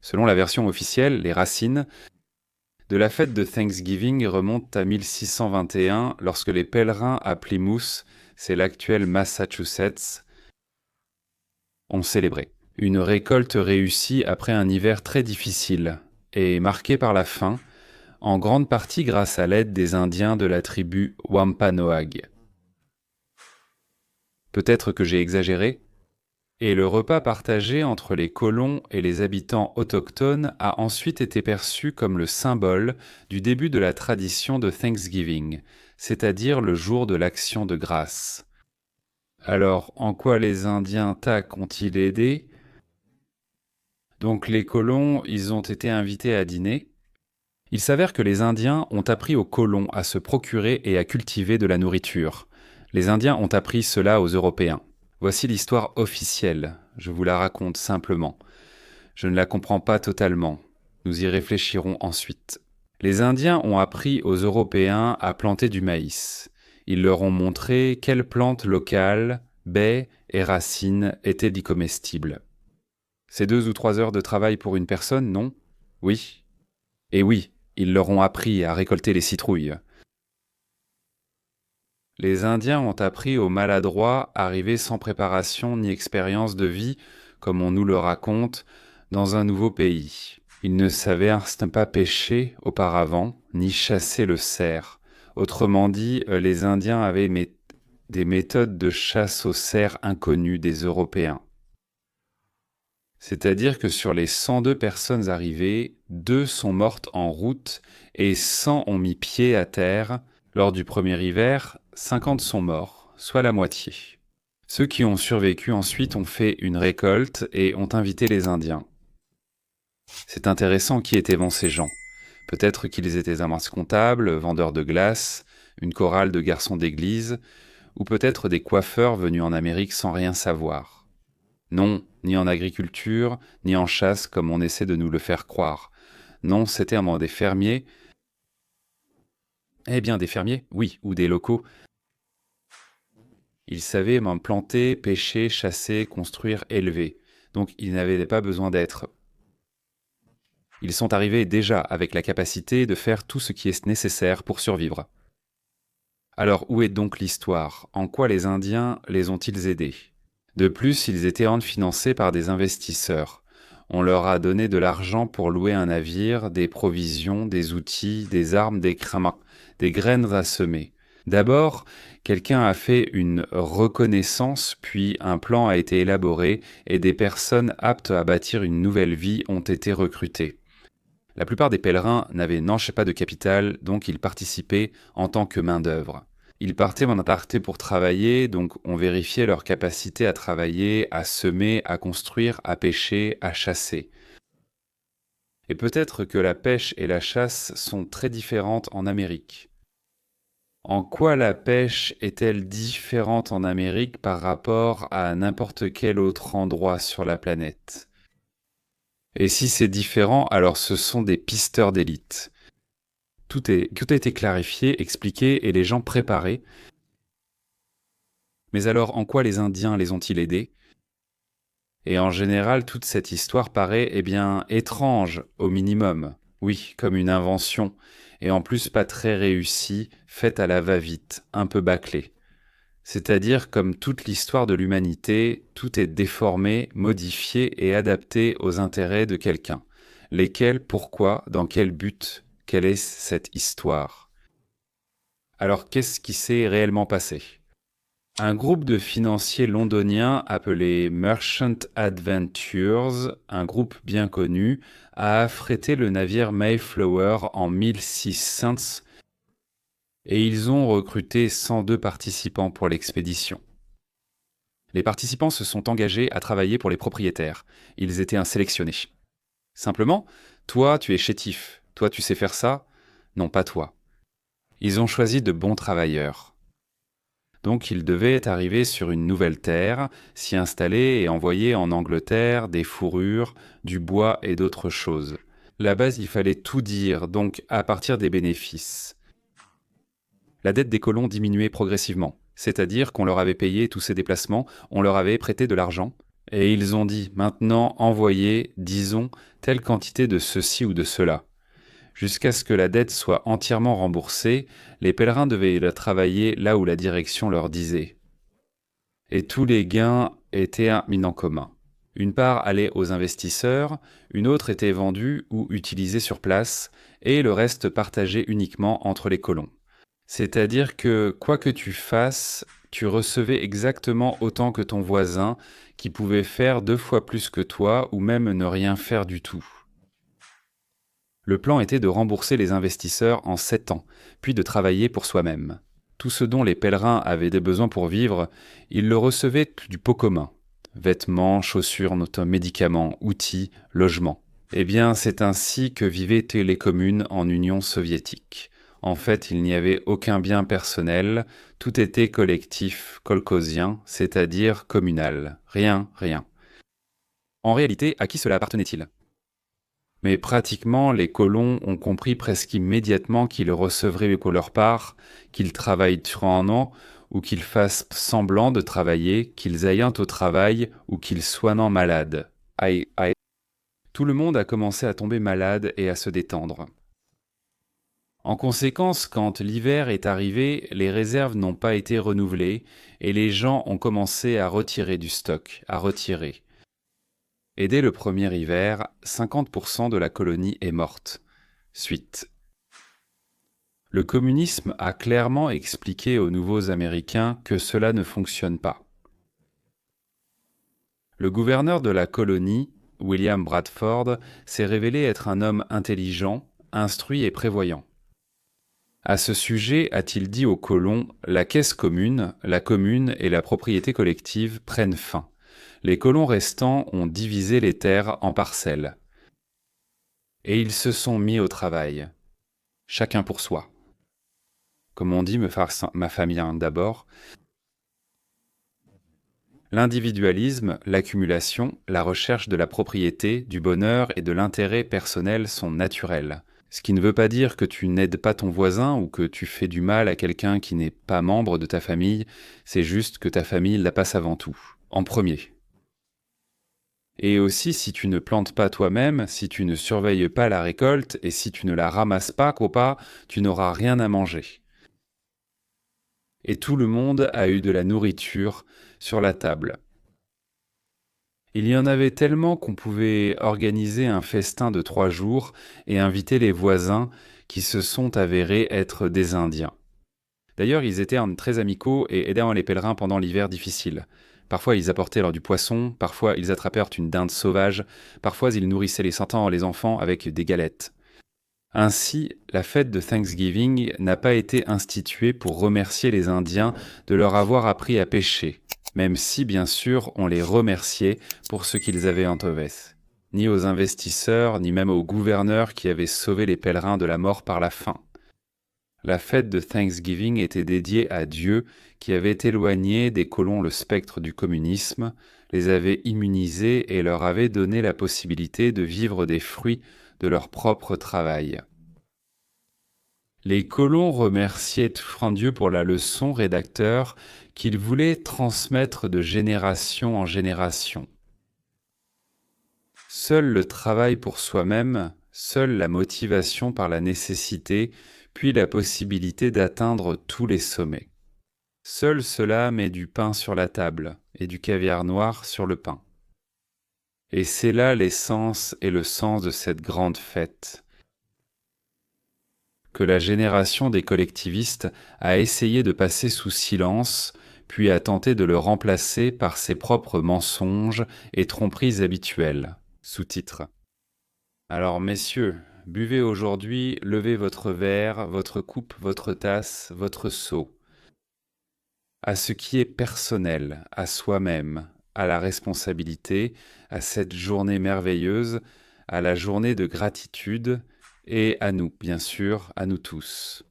Selon la version officielle, les racines de la fête de Thanksgiving remontent à 1621 lorsque les pèlerins à Plymouth, c'est l'actuel Massachusetts, ont célébré. Une récolte réussie après un hiver très difficile et marquée par la faim, en grande partie grâce à l'aide des Indiens de la tribu Wampanoag. Peut-être que j'ai exagéré, et le repas partagé entre les colons et les habitants autochtones a ensuite été perçu comme le symbole du début de la tradition de Thanksgiving, c'est-à-dire le jour de l'action de grâce. Alors, en quoi les Indiens TAC ont-ils aidé? Donc les colons, ils ont été invités à dîner. Il s'avère que les Indiens ont appris aux colons à se procurer et à cultiver de la nourriture. Les Indiens ont appris cela aux Européens. Voici l'histoire officielle, je vous la raconte simplement. Je ne la comprends pas totalement. Nous y réfléchirons ensuite. Les Indiens ont appris aux Européens à planter du maïs. Ils leur ont montré quelles plantes locales, baies et racines étaient comestibles. C'est 2 ou 3 heures de travail pour une personne, non? Oui. Et oui, ils leur ont appris à récolter les citrouilles. Les Indiens ont appris aux maladroits arrivés sans préparation ni expérience de vie, comme on nous le raconte, dans un nouveau pays. Ils ne savaient pas pêcher auparavant, ni chasser le cerf. Autrement dit, les Indiens avaient des méthodes de chasse au cerf inconnues des Européens. C'est-à-dire que sur les 102 personnes arrivées, 2 sont mortes en route et 100 ont mis pied à terre. Lors du premier hiver, 50 sont morts, soit la moitié. Ceux qui ont survécu ensuite ont fait une récolte et ont invité les Indiens. C'est intéressant qui étaient ces gens. Peut-être qu'ils étaient amas comptables, vendeurs de glace, une chorale de garçons d'église, ou peut-être des coiffeurs venus en Amérique sans rien savoir. Non, ni en agriculture, ni en chasse comme on essaie de nous le faire croire. Non, c'était des fermiers. Eh bien, des fermiers, oui, ou des locaux. Ils savaient planter, pêcher, chasser, construire, élever. Donc, ils n'avaient pas besoin d'être. Ils sont arrivés déjà avec la capacité de faire tout ce qui est nécessaire pour survivre. Alors, où est donc l'histoire? En quoi les Indiens les ont-ils aidés? De plus, ils étaient financés par des investisseurs. On leur a donné de l'argent pour louer un navire, des provisions, des outils, des armes, des graines à semer. D'abord, quelqu'un a fait une reconnaissance, puis un plan a été élaboré et des personnes aptes à bâtir une nouvelle vie ont été recrutées. La plupart des pèlerins n'avaient pas de capital, donc ils participaient en tant que main-d'œuvre. Ils partaient en aparté pour travailler, donc on vérifiait leur capacité à travailler, à semer, à construire, à pêcher, à chasser. Et peut-être que la pêche et la chasse sont très différentes en Amérique. En quoi la pêche est-elle différente en Amérique par rapport à n'importe quel autre endroit sur la planète? Et si c'est différent, alors ce sont des pisteurs d'élite. Tout a été clarifié, expliqué et les gens préparés. Mais alors, en quoi les Indiens les ont-ils aidés? Et en général, toute cette histoire paraît, étrange, au minimum. Oui, comme une invention, et en plus pas très réussie, faite à la va-vite, un peu bâclée. C'est-à-dire, comme toute l'histoire de l'humanité, tout est déformé, modifié et adapté aux intérêts de quelqu'un. Lesquels, pourquoi, dans quel but, quelle est cette histoire? Alors, qu'est-ce qui s'est réellement passé? Un groupe de financiers londoniens appelé Merchant Adventures, un groupe bien connu, a affrété le navire Mayflower en 1600 et ils ont recruté 102 participants pour l'expédition. Les participants se sont engagés à travailler pour les propriétaires. Ils étaient sélectionnés. Simplement, toi, tu es chétif. Toi, tu sais faire ça? Non, pas toi. Ils ont choisi de bons travailleurs. Donc ils devaient arriver sur une nouvelle terre, s'y installer et envoyer en Angleterre des fourrures, du bois et d'autres choses. Là-bas, il fallait tout dire, donc à partir des bénéfices. La dette des colons diminuait progressivement, c'est-à-dire qu'on leur avait payé tous ces déplacements, on leur avait prêté de l'argent, Et ils ont dit, maintenant envoyez, disons, telle quantité de ceci ou de cela. Jusqu'à ce que la dette soit entièrement remboursée, les pèlerins devaient la travailler là où la direction leur disait. Et tous les gains étaient mis en commun. Une part allait aux investisseurs, une autre était vendue ou utilisée sur place, et le reste partagé uniquement entre les colons. C'est-à-dire que, quoi que tu fasses, tu recevais exactement autant que ton voisin, qui pouvait faire 2 fois plus que toi, ou même ne rien faire du tout. Le plan était de rembourser les investisseurs en 7 ans, puis de travailler pour soi-même. Tout ce dont les pèlerins avaient des besoins pour vivre, ils le recevaient du pot commun. Vêtements, chaussures, médicaments, outils, logements. Eh bien, c'est ainsi que vivaient les communes en Union soviétique. En fait, il n'y avait aucun bien personnel, tout était collectif, kolkhozien, c'est-à-dire communal. Rien. En réalité, à qui cela appartenait-il ? Mais pratiquement, les colons ont compris presque immédiatement qu'ils recevraient leur part, qu'ils travaillent durant un an, ou qu'ils fassent semblant de travailler, qu'ils aillent au travail, ou qu'ils soient malades. Aïe. Tout le monde a commencé à tomber malade et à se détendre. En conséquence, quand l'hiver est arrivé, les réserves n'ont pas été renouvelées et les gens ont commencé à retirer du stock, à retirer. Et dès le premier hiver, 50% de la colonie est morte. Suite. Le communisme a clairement expliqué aux nouveaux Américains que cela ne fonctionne pas. Le gouverneur de la colonie, William Bradford, s'est révélé être un homme intelligent, instruit et prévoyant. À ce sujet, a-t-il dit aux colons, la caisse commune, la commune et la propriété collective prennent fin. Les colons restants ont divisé les terres en parcelles. Et ils se sont mis au travail. Chacun pour soi. Comme on dit, ma famille d'abord. L'individualisme, l'accumulation, la recherche de la propriété, du bonheur et de l'intérêt personnel sont naturels. Ce qui ne veut pas dire que tu n'aides pas ton voisin ou que tu fais du mal à quelqu'un qui n'est pas membre de ta famille, c'est juste que ta famille la passe avant tout, en premier. Et aussi, si tu ne plantes pas toi-même, si tu ne surveilles pas la récolte et si tu ne la ramasses pas, copain, tu n'auras rien à manger. Et tout le monde a eu de la nourriture sur la table. Il y en avait tellement qu'on pouvait organiser un festin de 3 jours et inviter les voisins qui se sont avérés être des Indiens. D'ailleurs, ils étaient très amicaux et aidaient les pèlerins pendant l'hiver difficile. Parfois, ils apportaient leur du poisson, parfois, ils attrapèrent une dinde sauvage, parfois, ils nourrissaient les enfants avec des galettes. Ainsi, la fête de Thanksgiving n'a pas été instituée pour remercier les Indiens de leur avoir appris à pêcher, même si, bien sûr, on les remerciait pour ce qu'ils avaient entrevet. Ni aux investisseurs, ni même aux gouverneurs qui avaient sauvé les pèlerins de la mort par la faim. La fête de Thanksgiving était dédiée à Dieu qui avait éloigné des colons le spectre du communisme, les avait immunisés et leur avait donné la possibilité de vivre des fruits de leur propre travail. Les colons remerciaient Dieu pour la leçon rédacteur qu'ils voulaient transmettre de génération en génération. Seul le travail pour soi-même, seule la motivation par la nécessité, puis la possibilité d'atteindre tous les sommets. Seul cela met du pain sur la table et du caviar noir sur le pain. Et c'est là l'essence et le sens de cette grande fête que la génération des collectivistes a essayé de passer sous silence, puis a tenté de le remplacer par ses propres mensonges et tromperies habituelles. Sous-titre. Alors messieurs, buvez aujourd'hui, levez votre verre, votre coupe, votre tasse, votre seau. À ce qui est personnel, à soi-même, à la responsabilité, à cette journée merveilleuse, à la journée de gratitude, et à nous, bien sûr, à nous tous.